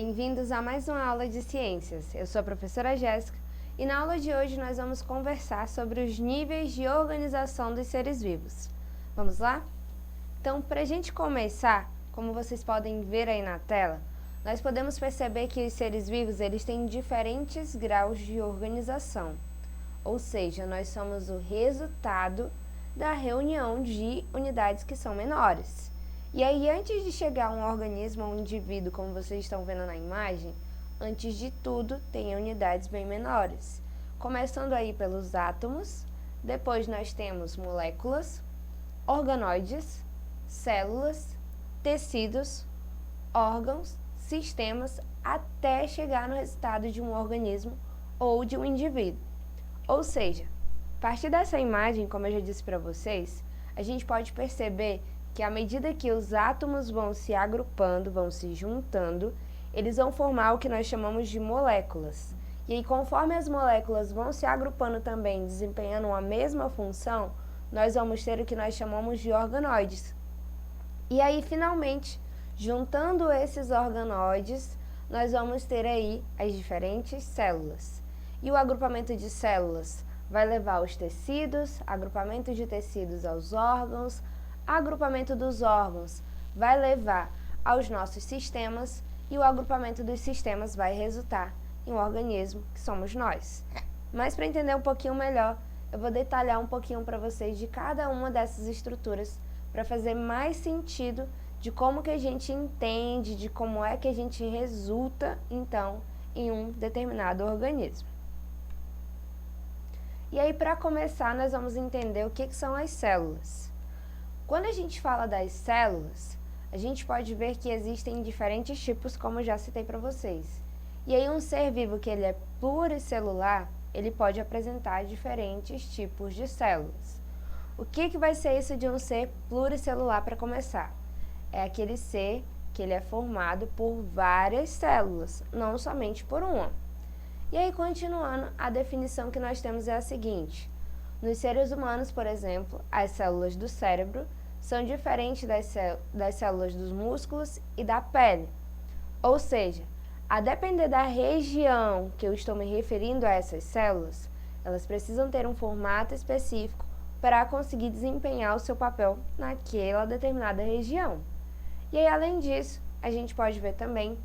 Bem-vindos a mais uma aula de ciências. Eu sou a professora Jéssica e na aula de hoje nós vamos conversar sobre os níveis de organização dos seres vivos. Vamos lá? Então, para a gente começar, como vocês podem ver aí na tela, nós podemos perceber que os seres vivos eles têm diferentes graus de organização. Ou seja, nós somos o resultado da reunião de unidades que são menores. E aí, antes de chegar a um organismo ou um indivíduo, como vocês estão vendo na imagem, antes de tudo, tem unidades bem menores. Começando aí pelos átomos, depois nós temos moléculas, organoides, células, tecidos, órgãos, sistemas, até chegar no resultado de um organismo ou de um indivíduo. Ou seja, a partir dessa imagem, como eu já disse para vocês, a gente pode perceber que à medida que os átomos vão se agrupando, vão se juntando, eles vão formar o que nós chamamos de moléculas. E aí, conforme as moléculas vão se agrupando também, desempenhando a mesma função, nós vamos ter o que nós chamamos de organoides. E aí, finalmente, juntando esses organoides, nós vamos ter aí as diferentes células. E o agrupamento de células vai levar os tecidos, agrupamento de tecidos aos órgãos, agrupamento dos órgãos vai levar aos nossos sistemas e o agrupamento dos sistemas vai resultar em um organismo que somos nós. Mas para entender um pouquinho melhor, eu vou detalhar um pouquinho para vocês de cada uma dessas estruturas para fazer mais sentido de como que a gente entende, de como é que a gente resulta, então, em um determinado organismo. E aí, para começar, nós vamos entender o que são as células. Quando a gente fala das células, a gente pode ver que existem diferentes tipos, como eu já citei para vocês. E aí um ser vivo que ele é pluricelular, ele pode apresentar diferentes tipos de células. O que vai ser isso de um ser pluricelular para começar? É aquele ser que ele é formado por várias células, não somente por uma. E aí, continuando, a definição que nós temos é a seguinte. Nos seres humanos, por exemplo, as células do cérebro são diferentes das células dos músculos e da pele. Ou seja, a depender da região que eu estou me referindo a essas células, elas precisam ter um formato específico para conseguir desempenhar o seu papel naquela determinada região. E aí, além disso, a gente pode ver também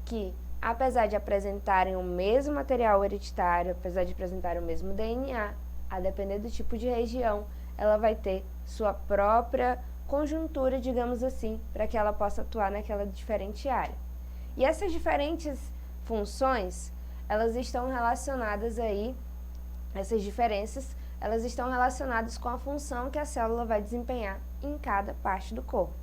que, apesar de apresentarem o mesmo material hereditário, apesar de apresentarem o mesmo DNA, a depender do tipo de região, ela vai ter sua própria conjuntura, digamos assim, para que ela possa atuar naquela diferente área. E essas diferentes funções, elas estão relacionadas aí, essas diferenças, elas estão relacionadas com a função que a célula vai desempenhar em cada parte do corpo.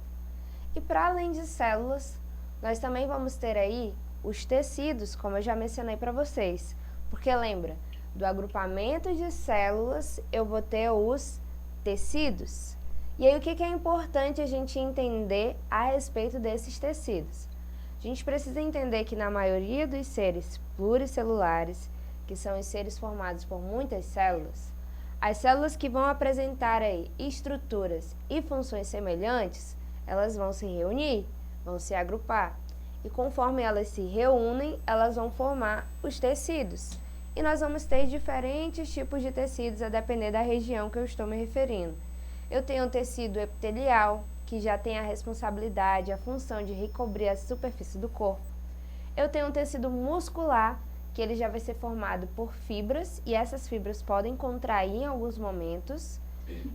E para além de células, nós também vamos ter aí os tecidos, como eu já mencionei para vocês, porque lembra, do agrupamento de células eu vou ter os tecidos. E aí o que é importante a gente entender a respeito desses tecidos? A gente precisa entender que na maioria dos seres pluricelulares, que são os seres formados por muitas células, as células que vão apresentar aí estruturas e funções semelhantes, elas vão se reunir, vão se agrupar. E conforme elas se reúnem, elas vão formar os tecidos. E nós vamos ter diferentes tipos de tecidos a depender da região que eu estou me referindo. Eu tenho o tecido epitelial, que já tem a responsabilidade, a função de recobrir a superfície do corpo. Eu tenho o tecido muscular, que ele já vai ser formado por fibras, e essas fibras podem contrair em alguns momentos.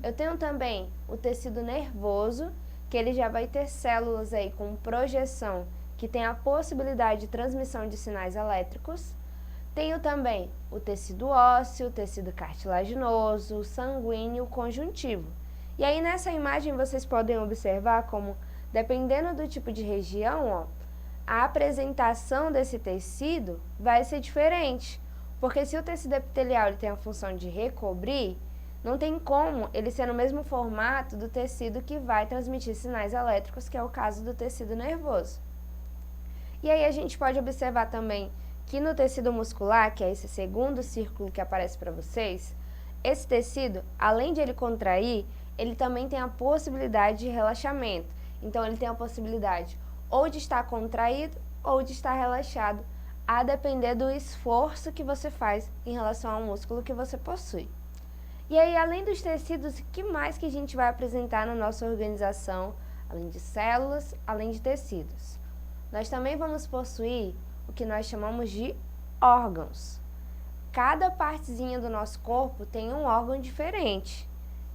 Eu tenho também o tecido nervoso, que ele já vai ter células aí com projeção, que tem a possibilidade de transmissão de sinais elétricos. Tenho também o tecido ósseo, o tecido cartilaginoso, o sanguíneo, o conjuntivo. E aí nessa imagem vocês podem observar como, dependendo do tipo de região, ó, a apresentação desse tecido vai ser diferente. Porque se o tecido epitelial ele tem a função de recobrir, não tem como ele ser no mesmo formato do tecido que vai transmitir sinais elétricos, que é o caso do tecido nervoso. E aí a gente pode observar também que no tecido muscular, que é esse segundo círculo que aparece para vocês, esse tecido, além de ele contrair, ele também tem a possibilidade de relaxamento. Então, ele tem a possibilidade ou de estar contraído ou de estar relaxado, a depender do esforço que você faz em relação ao músculo que você possui. E aí, além dos tecidos, o que mais que a gente vai apresentar na nossa organização, além de células, além de tecidos? Nós também vamos possuir o que nós chamamos de órgãos. Cada partezinha do nosso corpo tem um órgão diferente.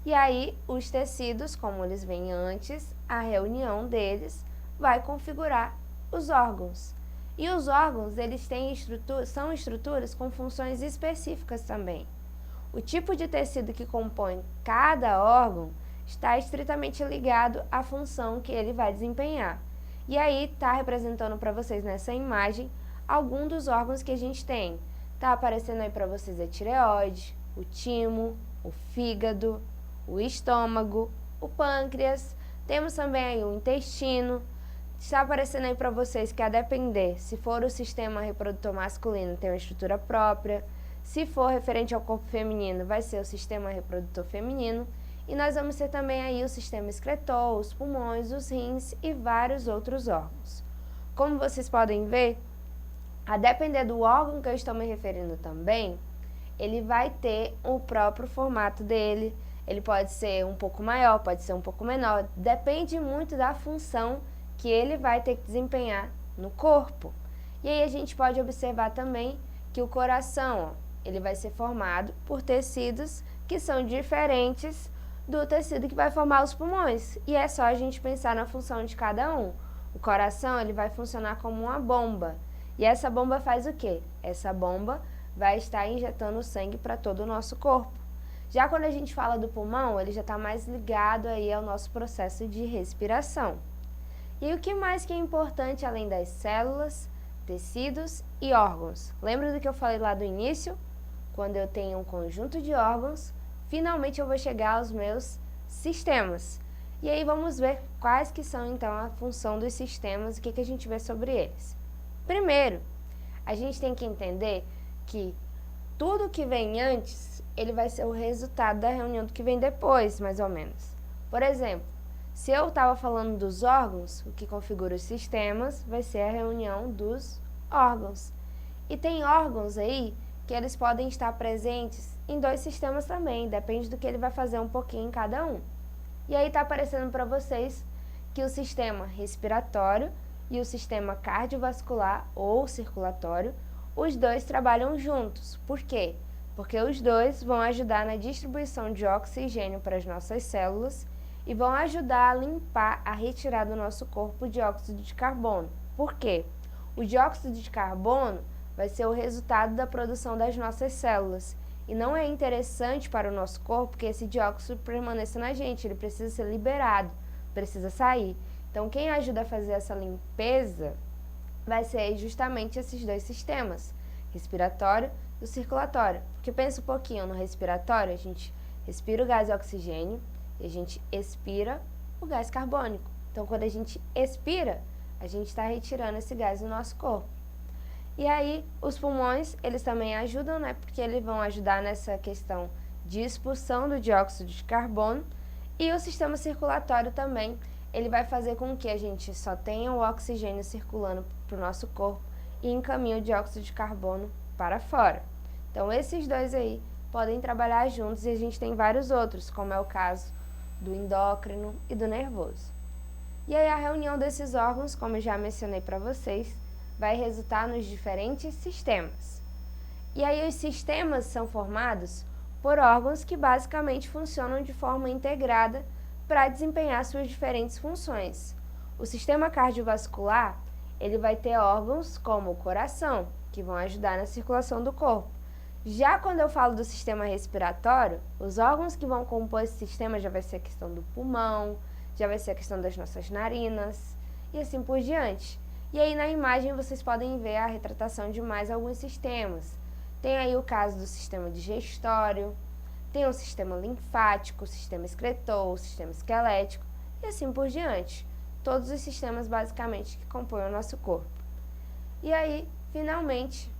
E aí, os tecidos, como eles vêm antes, a reunião deles vai configurar os órgãos. E os órgãos, eles são estruturas com funções específicas também. O tipo de tecido que compõe cada órgão está estritamente ligado à função que ele vai desempenhar. E aí está representando para vocês nessa imagem alguns dos órgãos que a gente tem. Está aparecendo aí para vocês a tireoide, o timo, o fígado, o estômago, o pâncreas, temos também aí o intestino. Está aparecendo aí para vocês que, a depender, se for o sistema reprodutor masculino, tem uma estrutura própria. Se for referente ao corpo feminino, vai ser o sistema reprodutor feminino. E nós vamos ter também aí o sistema excretor, os pulmões, os rins e vários outros órgãos. Como vocês podem ver, a depender do órgão que eu estou me referindo também, ele vai ter o próprio formato dele. Ele pode ser um pouco maior, pode ser um pouco menor. Depende muito da função que ele vai ter que desempenhar no corpo. E aí a gente pode observar também que o coração, ele vai ser formado por tecidos que são diferentes do tecido que vai formar os pulmões. E é só a gente pensar na função de cada um. O coração, ele vai funcionar como uma bomba. E essa bomba faz o quê? Essa bomba vai estar injetando sangue para todo o nosso corpo. Já quando a gente fala do pulmão, ele já está mais ligado aí ao nosso processo de respiração. E o que mais que é importante além das células, tecidos e órgãos? Lembra do que eu falei lá do início? Quando eu tenho um conjunto de órgãos, finalmente eu vou chegar aos meus sistemas. E aí vamos ver quais que são então a função dos sistemas e o que a gente vê sobre eles. Primeiro, a gente tem que entender que tudo que vem antes, ele vai ser o resultado da reunião do que vem depois, mais ou menos. Por exemplo, se eu estava falando dos órgãos, o que configura os sistemas vai ser a reunião dos órgãos. E tem órgãos aí que eles podem estar presentes em dois sistemas também, depende do que ele vai fazer um pouquinho em cada um. E aí está aparecendo para vocês que o sistema respiratório e o sistema cardiovascular ou circulatório, os dois trabalham juntos. Por quê? Porque os dois vão ajudar na distribuição de oxigênio para as nossas células e vão ajudar a limpar, a retirar do nosso corpo o dióxido de carbono. Por quê? O dióxido de carbono vai ser o resultado da produção das nossas células. E não é interessante para o nosso corpo que esse dióxido permaneça na gente, ele precisa ser liberado, precisa sair. Então, quem ajuda a fazer essa limpeza vai ser justamente esses dois sistemas, respiratório e o circulatório. Porque pensa um pouquinho no respiratório, a gente respira o gás oxigênio e a gente expira o gás carbônico. Então, quando a gente expira, a gente está retirando esse gás do nosso corpo. E aí, os pulmões, eles também ajudam, né? Porque eles vão ajudar nessa questão de expulsão do dióxido de carbono. E o sistema circulatório também, ele vai fazer com que a gente só tenha o oxigênio circulando para o nosso corpo e encaminhe o dióxido de carbono para fora. Então, esses dois aí podem trabalhar juntos e a gente tem vários outros, como é o caso do endócrino e do nervoso. E aí, a reunião desses órgãos, como eu já mencionei para vocês, vai resultar nos diferentes sistemas. E aí, os sistemas são formados por órgãos que basicamente funcionam de forma integrada para desempenhar suas diferentes funções. O sistema cardiovascular, ele vai ter órgãos como o coração, que vão ajudar na circulação do corpo. Já quando eu falo do sistema respiratório, os órgãos que vão compor esse sistema já vai ser a questão do pulmão, já vai ser a questão das nossas narinas e assim por diante. E aí na imagem vocês podem ver a retratação de mais alguns sistemas. Tem aí o caso do sistema digestório, tem o sistema linfático, o sistema excretor, o sistema esquelético e assim por diante. Todos os sistemas basicamente que compõem o nosso corpo. E aí, finalmente,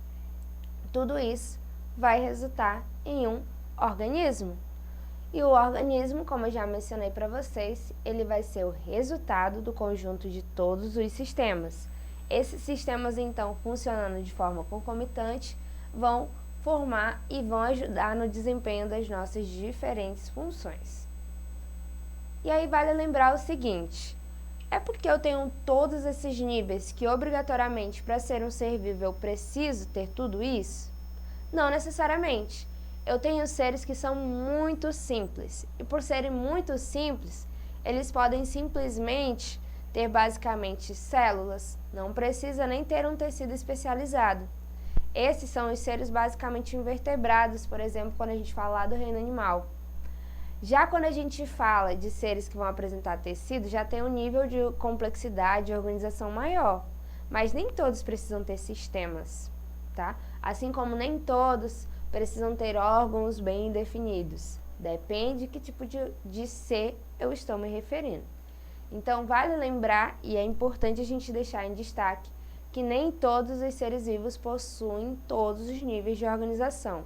tudo isso vai resultar em um organismo. E o organismo, como eu já mencionei para vocês, ele vai ser o resultado do conjunto de todos os sistemas. Esses sistemas, então, funcionando de forma concomitante, vão formar e vão ajudar no desempenho das nossas diferentes funções. E aí vale lembrar o seguinte, é porque eu tenho todos esses níveis que obrigatoriamente para ser um ser vivo eu preciso ter tudo isso? Não necessariamente. Eu tenho seres que são muito simples e por serem muito simples, eles podem simplesmente ter basicamente células, não precisa nem ter um tecido especializado. Esses são os seres basicamente invertebrados, por exemplo, quando a gente fala lá do reino animal. Já quando a gente fala de seres que vão apresentar tecido, já tem um nível de complexidade e organização maior. Mas nem todos precisam ter sistemas, tá? Assim como nem todos precisam ter órgãos bem definidos. Depende de que tipo de ser eu estou me referindo. Então, vale lembrar, e é importante a gente deixar em destaque, que nem todos os seres vivos possuem todos os níveis de organização.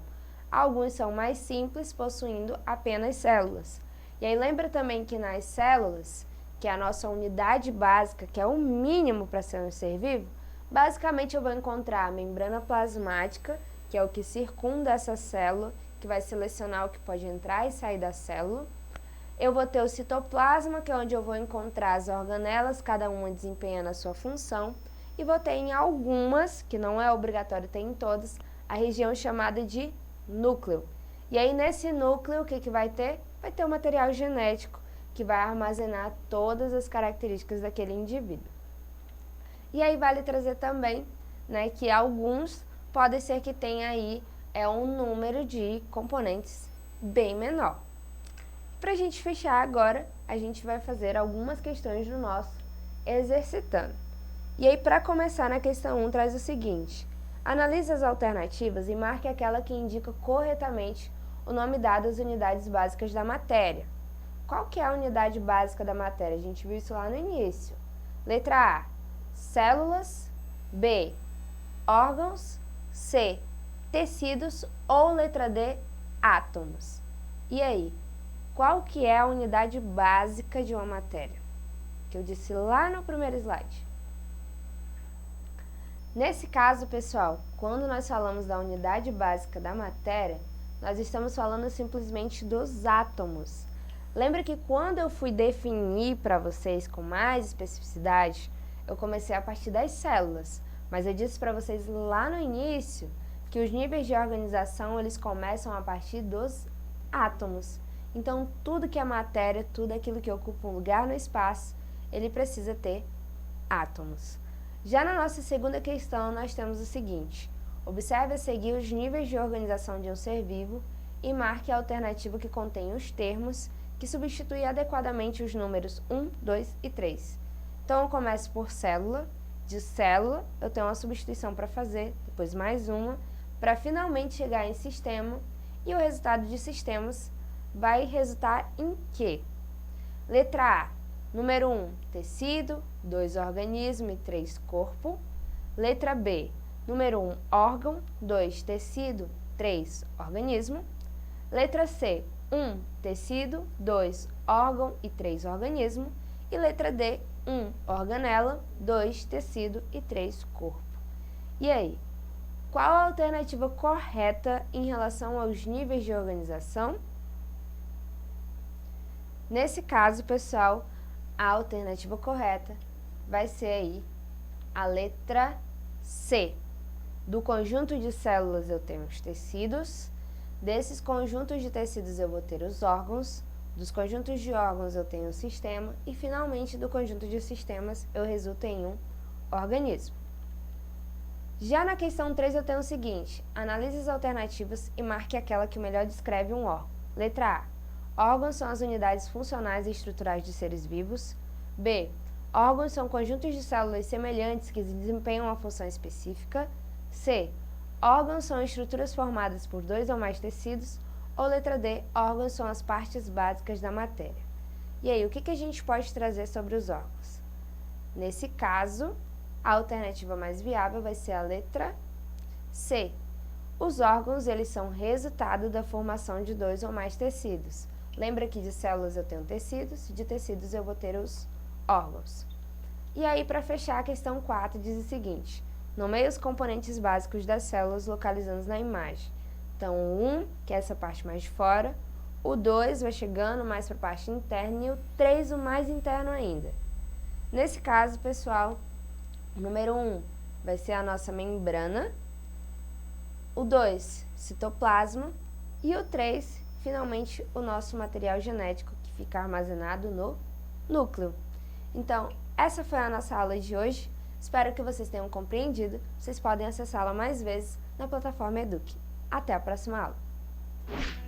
Alguns são mais simples, possuindo apenas células. E aí lembra também que nas células, que é a nossa unidade básica, que é o mínimo para ser um ser vivo, basicamente eu vou encontrar a membrana plasmática, que é o que circunda essa célula, que vai selecionar o que pode entrar e sair da célula. Eu vou ter o citoplasma, que é onde eu vou encontrar as organelas, cada uma desempenhando a sua função. E vou ter em algumas, que não é obrigatório ter em todas, a região chamada de núcleo. E aí nesse núcleo o que vai ter? Vai ter o material genético, que vai armazenar todas as características daquele indivíduo. E aí vale trazer também, né, que alguns pode ser que tenha aí um número de componentes bem menor. Para a gente fechar agora, a gente vai fazer algumas questões do nosso exercitando. E aí, para começar, na questão 1, traz o seguinte: analise as alternativas e marque aquela que indica corretamente o nome dado às unidades básicas da matéria. Qual que é a unidade básica da matéria? A gente viu isso lá no início. Letra A, células. B, órgãos. C, tecidos. Ou letra D, átomos. E aí? Qual que é a unidade básica de uma matéria? Que eu disse lá no primeiro slide. Nesse caso, pessoal, quando nós falamos da unidade básica da matéria, nós estamos falando simplesmente dos átomos. Lembra que quando eu fui definir para vocês com mais especificidade, eu comecei a partir das células, mas eu disse para vocês lá no início que os níveis de organização eles começam a partir dos átomos. Então, tudo que é matéria, tudo aquilo que ocupa um lugar no espaço, ele precisa ter átomos. Já na nossa segunda questão, nós temos o seguinte: observe a seguir os níveis de organização de um ser vivo e marque a alternativa que contém os termos que substitui adequadamente os números 1, 2 e 3. Então, eu começo por célula. De célula, eu tenho uma substituição para fazer, depois mais uma, para finalmente chegar em sistema, e o resultado de sistemas vai resultar em quê? Letra A, número 1, tecido, 2, organismo e 3, corpo. Letra B, número 1, órgão, 2, tecido, 3, organismo. Letra C, 1, tecido, 2, órgão e 3, organismo. E letra D, 1, organela, 2, tecido e 3, corpo. E aí? Qual a alternativa correta em relação aos níveis de organização? Nesse caso, pessoal, a alternativa correta vai ser aí a letra C. Do conjunto de células eu tenho os tecidos, desses conjuntos de tecidos eu vou ter os órgãos, dos conjuntos de órgãos eu tenho o sistema e, finalmente, do conjunto de sistemas eu resulto em um organismo. Já na questão 3 eu tenho o seguinte: analise as alternativas e marque aquela que melhor descreve um órgão. Letra A. Órgãos são as unidades funcionais e estruturais de seres vivos. B. Órgãos são conjuntos de células semelhantes que desempenham uma função específica. C. Órgãos são estruturas formadas por 2 ou mais tecidos. Ou letra D. Órgãos são as partes básicas da matéria. E aí, o que a gente pode trazer sobre os órgãos? Nesse caso, a alternativa mais viável vai ser a letra C. Os órgãos, eles são resultado da formação de 2 ou mais tecidos. Lembra que de células eu tenho tecidos, de tecidos eu vou ter os órgãos. E aí, para fechar, a questão 4 diz o seguinte: nomeie os componentes básicos das células localizando na imagem. Então, o 1, que é essa parte mais de fora, o 2 vai chegando mais para a parte interna e o 3 o mais interno ainda. Nesse caso, pessoal, o número 1 vai ser a nossa membrana, o 2, citoplasma, e o 3, finalmente, o nosso material genético que fica armazenado no núcleo. Então, essa foi a nossa aula de hoje. Espero que vocês tenham compreendido. Vocês podem acessá-la mais vezes na plataforma Eduque. Até a próxima aula!